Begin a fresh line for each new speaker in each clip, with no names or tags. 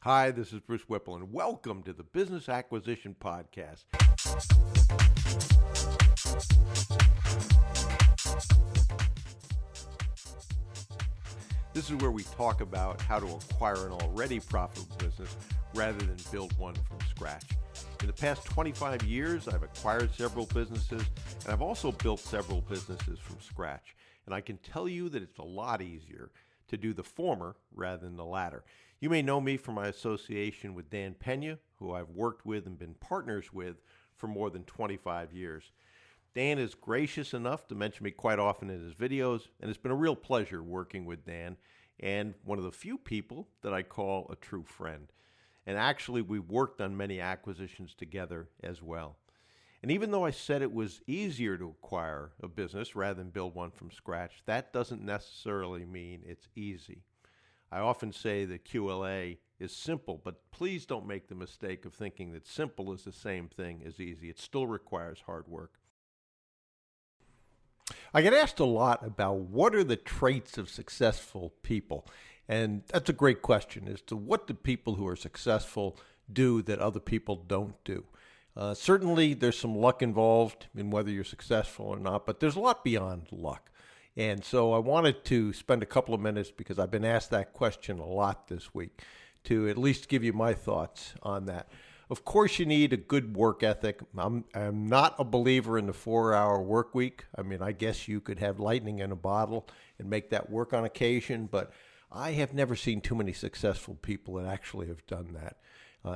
Hi, this is Bruce Whipple, and welcome to the Business Acquisition Podcast. This is where we talk about how to acquire an already profitable business rather than build one from scratch. In the past 25 years, I've acquired several businesses, and I've also built several businesses from scratch. And I can tell you that it's a lot easier to do the former rather than the latter. You may know me from my association with Dan Pena, who I've worked with and been partners with for more than 25 years. Dan is gracious enough to mention me quite often in his videos, and it's been a real pleasure working with Dan, and one of the few people that I call a true friend. And actually, we've worked on many acquisitions together as well. And even though I said it was easier to acquire a business rather than build one from scratch, that doesn't necessarily mean it's easy. I often say that QLA is simple, but please don't make the mistake of thinking that simple is the same thing as easy. It still requires hard work. I get asked a lot about what are the traits of successful people, and that's a great question as to what do people who are successful do that other people don't do. Certainly there's some luck involved in whether you're successful or not, but there's a lot beyond luck. And so I wanted to spend a couple of minutes, because I've been asked that question a lot this week, to at least give you my thoughts on that. Of course, you need a good work ethic. I'm not a believer in the 4-hour work week. I mean, I guess you could have lightning in a bottle and make that work on occasion, but I have never seen too many successful people that actually have done that.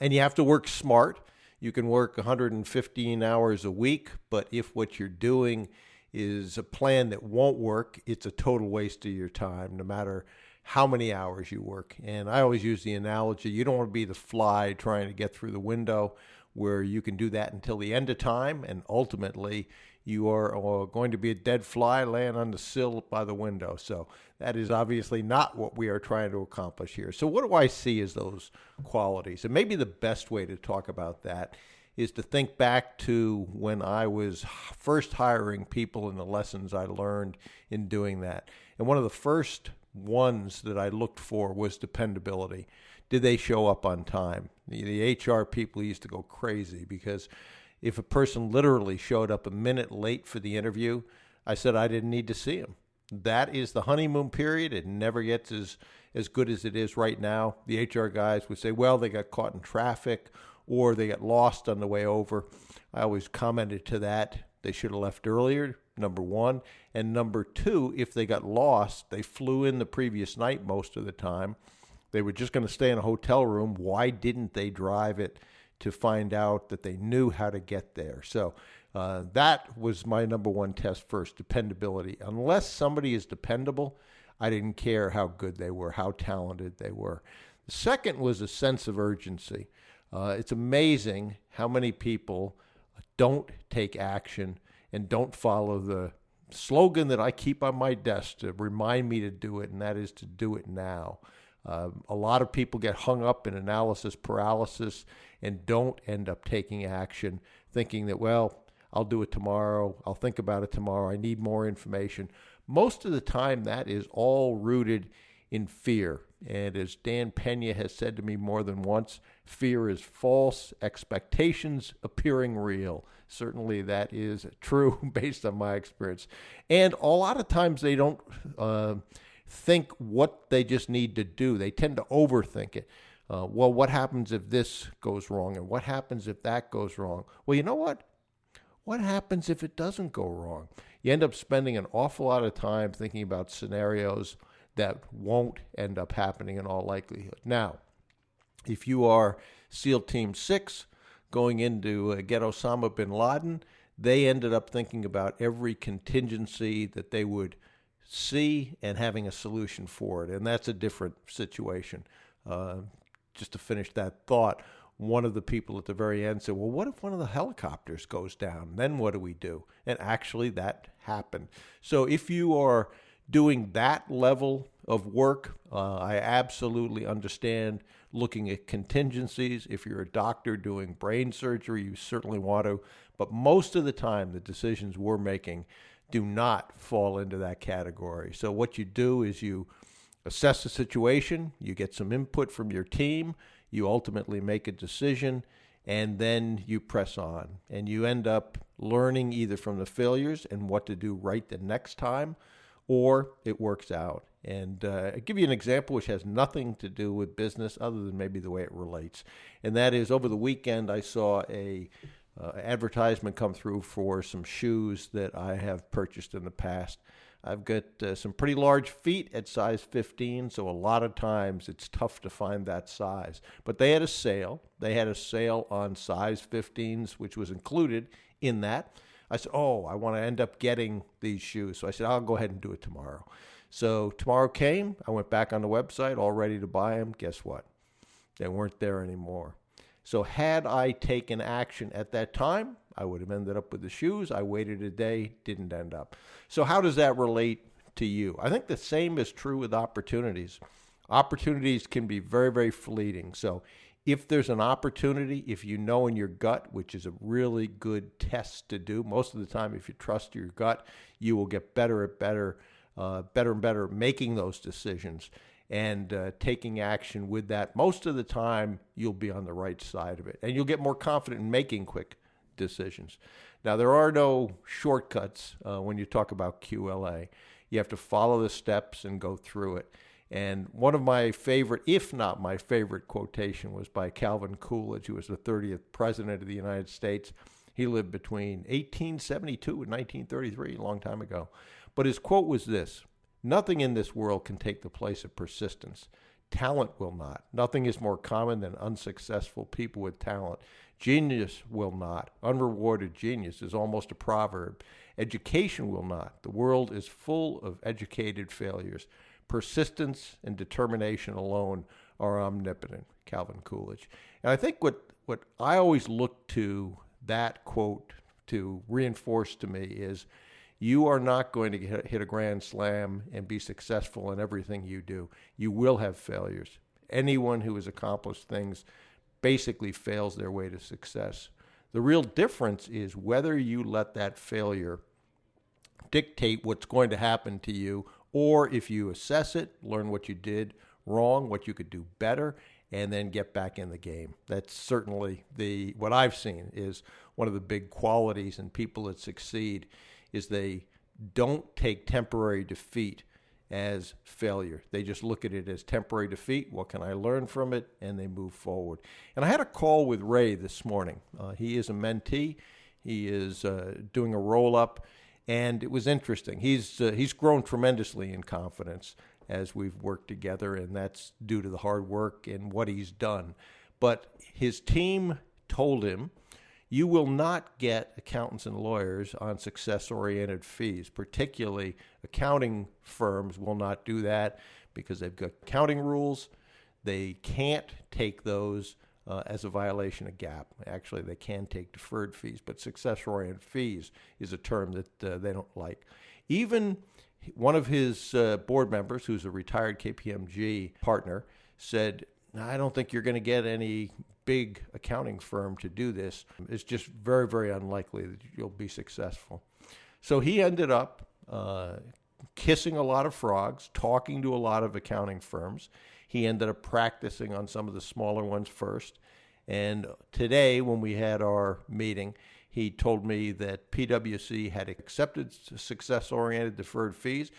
And you have to work smart. You can work 115 hours a week, but if what you're doing is a plan that won't work, it's a total waste of your time, no matter how many hours you work. And I always use the analogy, you don't want to be the fly trying to get through the window, where you can do that until the end of time, and ultimately you are going to be a dead fly laying on the sill by the window. So that is obviously not what we are trying to accomplish here. So what do I see as those qualities? And maybe the best way to talk about that is to think back to when I was first hiring people and the lessons I learned in doing that. And one of the first ones that I looked for was dependability. Did they show up on time? The HR people used to go crazy, because if a person literally showed up a minute late for the interview, I said I didn't need to see him. That is the honeymoon period. It never gets as good as it is right now. The HR guys would say, well, they got caught in traffic, or they got lost on the way over. I always commented to that. They should have left earlier, number one. And number two, if they got lost, they flew in the previous night most of the time. They were just going to stay in a hotel room. Why didn't they drive it to find out that they knew how to get there? So that was my number one test first, dependability. Unless somebody is dependable, I didn't care how good they were, how talented they were. The second was a sense of urgency. It's amazing how many people don't take action and don't follow the slogan that I keep on my desk to remind me to do it, and that is to do it now. A lot of people get hung up in analysis paralysis and don't end up taking action, thinking that, well, I'll do it tomorrow. I'll think about it tomorrow. I need more information. Most of the time, that is all rooted in fear. And as Dan Pena has said to me more than once, fear is false expectations appearing real. Certainly that is true based on my experience. And a lot of times they don't think what they just need to do. They tend to overthink it. Well, what happens if this goes wrong? And what happens if that goes wrong? Well, you know what? What happens if it doesn't go wrong? You end up spending an awful lot of time thinking about scenarios that won't end up happening in all likelihood. Now, if you are SEAL Team 6 going in to get Osama bin Laden, they ended up thinking about every contingency that they would see and having a solution for it. And that's a different situation. Just to finish that thought, one of the people at the very end said, well, what if one of the helicopters goes down? Then what do we do? And actually that happened. So if you are doing that level of work, I absolutely understand looking at contingencies. If you're a doctor doing brain surgery, you certainly want to. But most of the time, the decisions we're making do not fall into that category. So what you do is you assess the situation, you get some input from your team, you ultimately make a decision, and then you press on. And you end up learning either from the failures and what to do right the next time, or it works out. And I'll give you an example which has nothing to do with business other than maybe the way it relates. And that is, over the weekend, I saw a advertisement come through for some shoes that I have purchased in the past. I've got some pretty large feet at size 15, so a lot of times it's tough to find that size. But they had a sale. They had a sale on size 15s, which was included in that. I said, I want to end up getting these shoes. So I said, I'll go ahead and do it tomorrow. So tomorrow came. I went back on the website, all ready to buy them. Guess what? They weren't there anymore. So had I taken action at that time, I would have ended up with the shoes. I waited a day, didn't end up. So how does that relate to you? I think the same is true with opportunities. Opportunities can be very, very fleeting. So if there's an opportunity, if you know in your gut, which is a really good test to do, most of the time if you trust your gut, you will get better and better at making those decisions and taking action with that. Most of the time, you'll be on the right side of it, and you'll get more confident in making quick decisions. Now, there are no shortcuts when you talk about QLA. You have to follow the steps and go through it. And one of my favorite, if not my favorite quotation, was by Calvin Coolidge, who was the 30th president of the United States. He lived between 1872 and 1933, a long time ago. But his quote was this: "Nothing in this world can take the place of persistence. Talent will not. Nothing is more common than unsuccessful people with talent. Genius will not. Unrewarded genius is almost a proverb. Education will not. The world is full of educated failures. Persistence and determination alone are omnipotent." Calvin Coolidge. And I think what I always look to that quote to reinforce to me is, you are not going to hit a grand slam and be successful in everything you do. You will have failures. Anyone who has accomplished things basically fails their way to success. The real difference is whether you let that failure dictate what's going to happen to you, or if you assess it, learn what you did wrong, what you could do better, and then get back in the game. That's certainly what I've seen is one of the big qualities in people that succeed is they don't take temporary defeat as failure. They just look at it as temporary defeat. What can I learn from it? And they move forward. And I had a call with Ray this morning. He is a mentee. He is doing a roll-up, and it was interesting. He's grown tremendously in confidence as we've worked together, and that's due to the hard work and what he's done. But his team told him, you will not get accountants and lawyers on success-oriented fees. Particularly, accounting firms will not do that because they've got accounting rules. They can't take those as a violation of GAAP. Actually, they can take deferred fees, but success-oriented fees is a term that they don't like. Even one of his board members, who's a retired KPMG partner, said, I don't think you're going to get any big accounting firm to do this. It's just very, very unlikely that you'll be successful. So he ended up kissing a lot of frogs, talking to a lot of accounting firms. He ended up practicing on some of the smaller ones first. And today, when we had our meeting, he told me that PwC had accepted success-oriented deferred fees,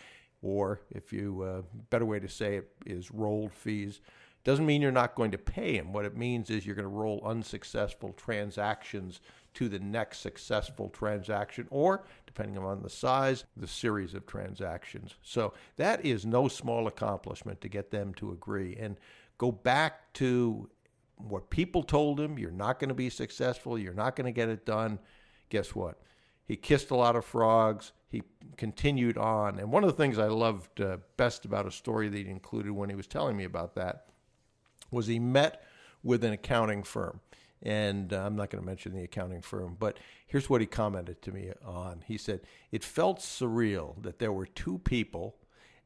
or if you, better way to say it is rolled fees. Doesn't mean you're not going to pay him. What it means is you're going to roll unsuccessful transactions to the next successful transaction, or, depending on the size, the series of transactions. So that is no small accomplishment to get them to agree. And go back to what people told him, you're not going to be successful, you're not going to get it done. Guess what? He kissed a lot of frogs. He continued on. And one of the things I loved best about a story that he included when he was telling me about that was he met with an accounting firm. And I'm not going to mention the accounting firm, but here's what he commented to me on. He said, it felt surreal that there were two people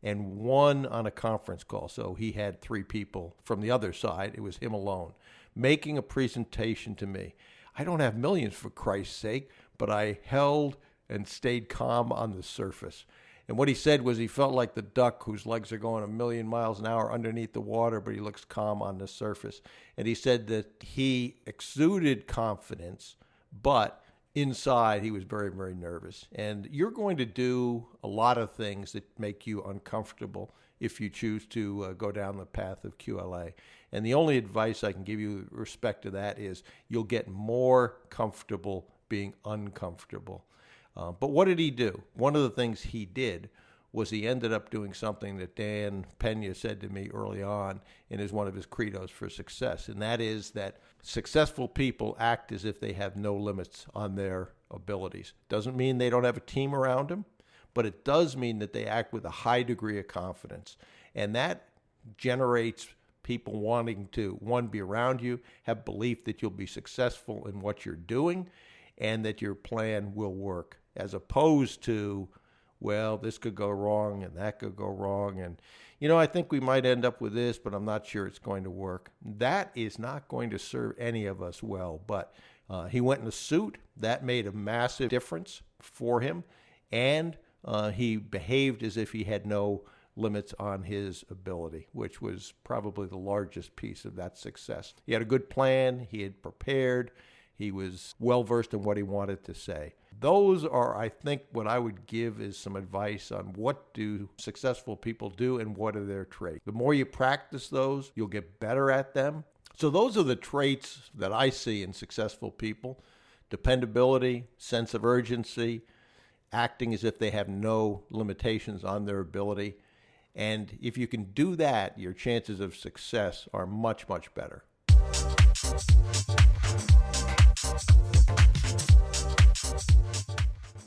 and one on a conference call. So he had three people from the other side. It was him alone making a presentation to me. I don't have millions, for Christ's sake, but I held and stayed calm on the surface. And what he said was he felt like the duck whose legs are going a million miles an hour underneath the water, but he looks calm on the surface. And he said that he exuded confidence, but inside he was very, very nervous. And you're going to do a lot of things that make you uncomfortable if you choose to go down the path of QLA. And the only advice I can give you with respect to that is you'll get more comfortable being uncomfortable. But what did he do? One of the things he did was he ended up doing something that Dan Pena said to me early on and is one of his credos for success, and that is that successful people act as if they have no limits on their abilities. Doesn't mean they don't have a team around them, but it does mean that they act with a high degree of confidence, and that generates people wanting to, one, be around you, have belief that you'll be successful in what you're doing, and that your plan will work, as opposed to, well, this could go wrong and that could go wrong. And, I think we might end up with this, but I'm not sure it's going to work. That is not going to serve any of us well. But he went in a suit. That made a massive difference for him. And he behaved as if he had no limits on his ability, which was probably the largest piece of that success. He had a good plan. He had prepared. He was well-versed in what he wanted to say. Those are, I think, what I would give is some advice on what do successful people do and what are their traits. The more you practice those, you'll get better at them. So those are the traits that I see in successful people: dependability, sense of urgency, acting as if they have no limitations on their ability. And if you can do that, your chances of success are much, much better.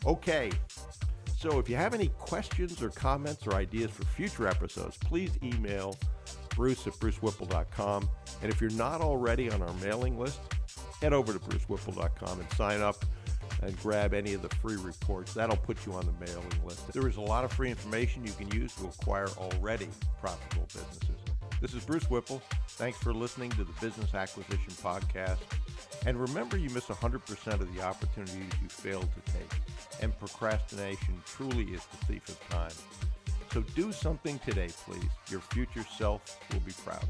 Okay, so if you have any questions or comments or ideas for future episodes, please email bruce@brucewhipple.com. And if you're not already on our mailing list, head over to brucewhipple.com and sign up and grab any of the free reports. That'll put you on the mailing list. There is a lot of free information you can use to acquire already profitable businesses. This is Bruce Whipple. Thanks for listening to the Business Acquisition Podcast. And remember, you miss 100% of the opportunities you failed to take. And procrastination truly is the thief of time. So do something today, please. Your future self will be proud of.